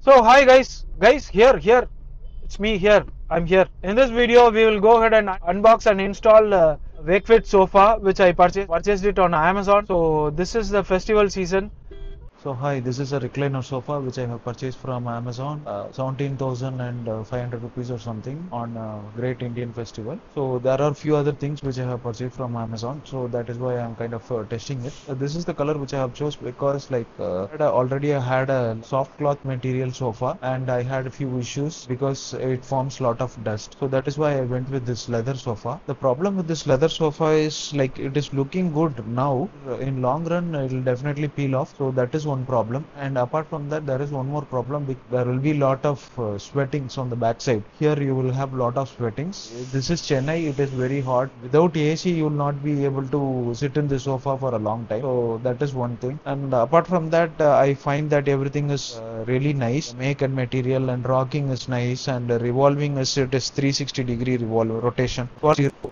So hi guys, here, it's me here. I'm here. In this video, we will go ahead and unbox and install Wakefit sofa, which I purchased it on Amazon. So this is the festival season. So hi, this is a recliner sofa which I have purchased from Amazon, 17,500 rupees or something on Great Indian Festival. So there are few other things which I have purchased from Amazon. So that is why I am kind of testing it. This is the color which I have chose because already I had a soft cloth material sofa and I had a few issues because it forms lot of dust. So that is why I went with this leather sofa. The problem with this leather sofa is like it is looking good now. In long run, it will definitely peel off. So that is one problem. And apart from that, there is one more problem. There will be lot of sweatings on the backside. Here you will have lot of sweatings. This is Chennai. It is very hot. Without AC, you will not be able to sit in the sofa for a long time. So that is one thing. And apart from that, I find that everything is really nice. Make and material and rocking is nice, and revolving is it is 360-degree rotation.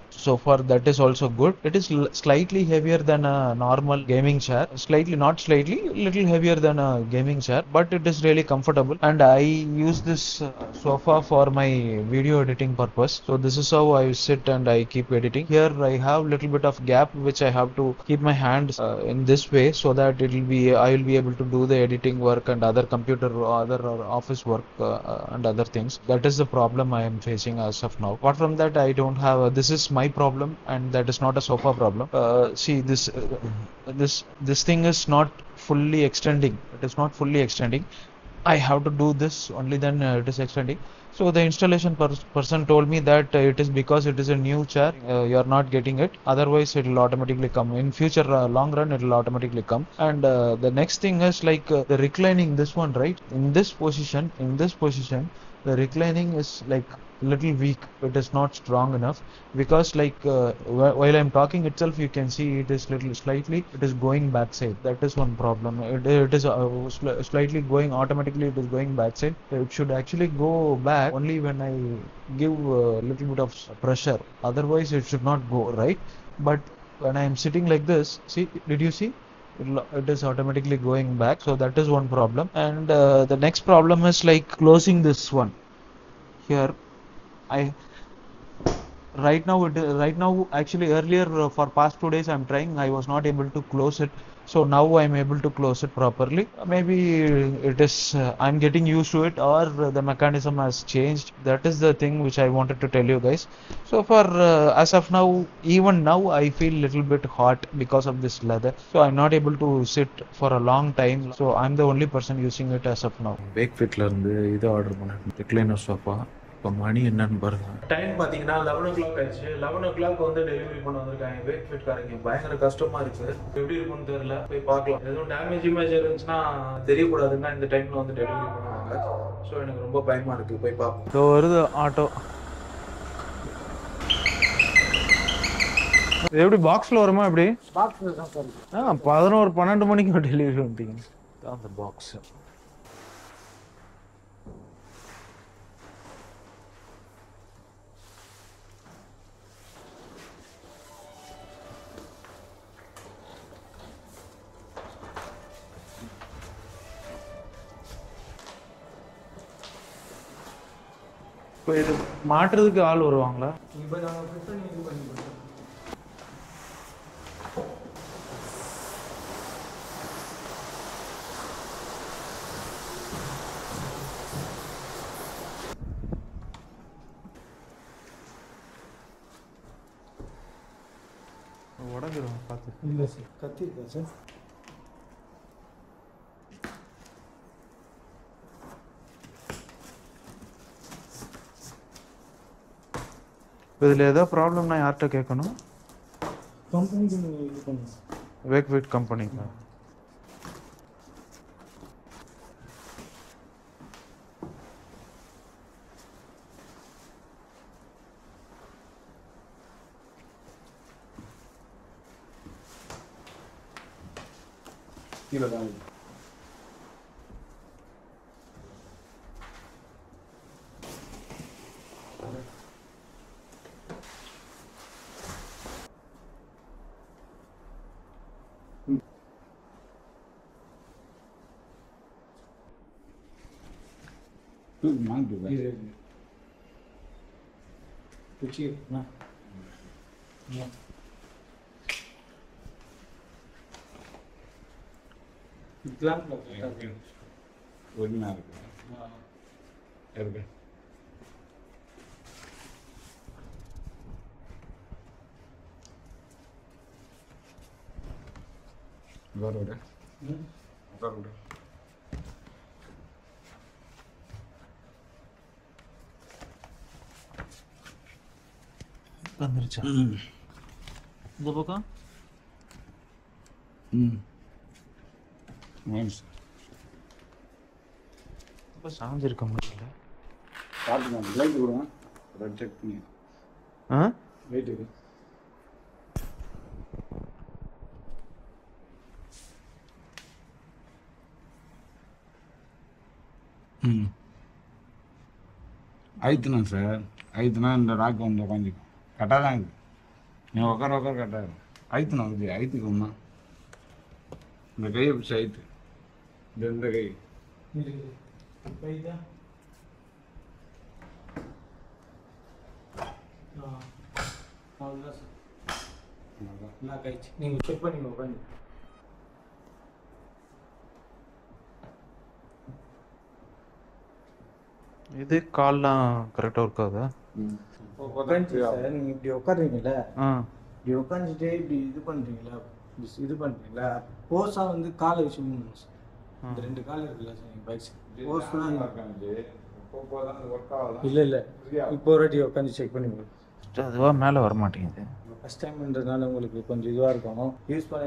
So far that is also good. It is slightly heavier than a normal gaming chair. Not slightly, little heavier than a gaming chair, but it is really comfortable. And I use this sofa for my video editing purpose. So this is how I sit and I keep editing. Here I have little bit of gap which I have to keep my hands in this way so that I will be able to do the editing work and other computer or other or office work and other things. That is the problem I am facing as of now. Apart from that, I don't have. This is my problem, and that is not a sofa problem. See this thing is not fully extending. It is not fully extending. I have to do this only then it is extending. So the installation person told me that it is because it is a new chair, you are not getting it. Otherwise, it will automatically come in future. Long run, it will automatically come. And the next thing is the reclining. This one, right? In this position, the reclining is like little weak. It is not strong enough because while I'm talking itself, you can see it is little slightly. It is going backside. That is one problem. It is slightly going automatically. It is going backside. It should actually go back only when I give a little bit of pressure. Otherwise, it should not go right. But when I am sitting like this, see, did you see? It is automatically going back. So that is one problem. And the next problem is like closing this one here. I right now actually earlier for past 2 days I'm trying. I was not able to close it. So now I'm able to close it properly. Maybe it is I'm getting used to it, or the mechanism has changed. That is the thing which I wanted to tell you guys. So for as of now, even now I feel little bit hot because of this leather. So I'm not able to sit for a long time. So I'm the only person using it as of now. Wakefitல இருந்து இது order பண்ணேன், recliner sofa. இப்போ மணி என்னன்னு பாருங்க. Time பார்த்தீங்கன்னா 11 o'clock ஆயிடுச்சு. 11 o'clock வந்து delivery பண்ண வந்திருக்காங்க. வேக்ஃபிட் காரங்க பயங்கர கஷ்டமா இருக்கு. எப்படி இருக்கும்னு தெரியல, போய் பார்க்கலாம். எதுவும் டேமேஜ் இமேஜ் இருந்துச்சுன்னா தெரியக்கூடாதுன்னா இந்த டைம்ல வந்து டெலிவரி பண்ணுவாங்க. ஸோ எனக்கு ரொம்ப பயமா இருக்கு, போய் பார்ப்போம். ஸோ வருது ஆட்டோ. எப்படி பாக்ஸ்ல வருமா? எப்படி பாக்ஸ்ல தான் சார். 11-12 மணிக்கு டெலிவரி வந்துட்டீங்க. அந்த பாக்ஸ் இப்போ இது மாட்டுறதுக்கு ஆள் வருவாங்களா? இப்போ நாங்கள் ஃபிட் பண்ணி இது பண்ணி கொடுத்தோம். உடஞ்சிரும் பார்த்து. இல்லை சார், கத்திருக்கா சார்? இதில் ஏதோ ப்ராப்ளம்னா யார்கிட்ட கேட்கணும்? கம்பெனிக்கு நீங்கள் இது பண்ணுங்க. வேக்ஃபிட் கம்பெனிங்களா? கீழே தான் இது குச்சி இருக்குண்ணா இதெல்லாம் ஒன்றா இருக்கு இருக்கு உட்கார விட உட்கார விட வந்துருச்சா இந்த பக்கம் இப்போ சாஞ்சிருக்க முடியல பார்த்துக்கலாம் லைட் கொடுங்க ரெட் செக் பண்ணி லைட் இருக்கு ஆயிடுத்துண்ணா சார் ஆயிடுத்துனா இந்த ராக்கு வந்து உட்காந்துக்கும் கரெக்டாக தான் இருக்குது நீங்கள் உட்கார கரெக்டாக இருக்கும் ஆயிடுத்துண்ணா வந்து ஆயிடுத்துக்கோம்மா இந்த கையை பிடிச்சி ஆயிடுத்து இந்த கை அவ்வளோதான் சார் நல்லா கழிச்சு நீங்கள் செக் பண்ணி உட்காந்து இது கால்லாம் கரெக்டாக இருக்காதா உட்காந்துச்சு சார் நீங்கள் இப்படி உட்காருறீங்களா இப்படி உட்காந்துட்டு இப்படி இது பண்ணுறீங்களா போஸாக வந்து காலை வச்சு மூணு சார் இந்த 2 கால் இருக்குல்ல சார் நீங்கள் பைக் போஸ்லாம் இல்லை இப்போ ஒரு வாட்டி உட்காந்து செக் பண்ணி அதுவாக மேலே வர மாட்டேங்குது ஃபஸ்ட் டைம்ன்றதுனால உங்களுக்கு கொஞ்சம் இதுவாக இருக்கும் யூஸ் பண்ண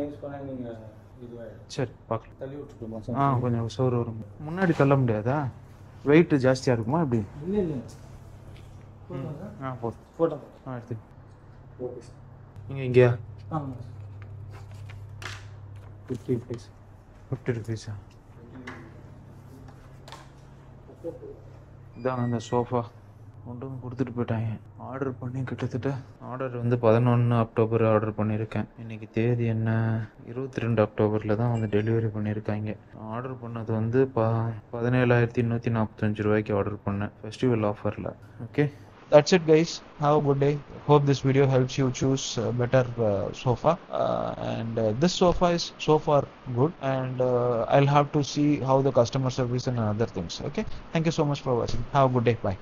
நீங்கள் இதுவாகிடும் சரி பார்க்கலாம் தள்ளி விட்டுருமா சார் கொஞ்சம் சோறு வரும் முன்னாடி தள்ள முடியாதா வெயிட் ஜாஸ்தியாக இருக்குமா எப்படி இல்லை போதும் ஃபோட்டோ எடுத்து ஓகே சார் நீங்கள் இங்கேயா ஆமாம் சார் 50 rupees 50 rupees இதாங்க அந்த சோஃபா கொண்டு வந்து கொடுத்துட்டு போயிட்டாங்க ஆர்டர் பண்ணி கிட்டத்தட்ட ஆர்டர் வந்து 11 அக்டோபர் ஆர்டர் பண்ணியிருக்கேன் இன்றைக்கி தேதி என்ன 22 அக்டோபரில் தான் வந்து டெலிவரி பண்ணியிருக்காங்க ஆர்டர் பண்ணது வந்து 17,145 ரூபாய்க்கு ஆர்டர் பண்ணேன் ஃபெஸ்டிவல் ஆஃபரில் okay That's it guys, have a good day. Hope this video helps you choose better sofa and this sofa is so far good and I'll have to see how the customer service and other things. Okay, thank you so much for watching. Have a good day. Bye.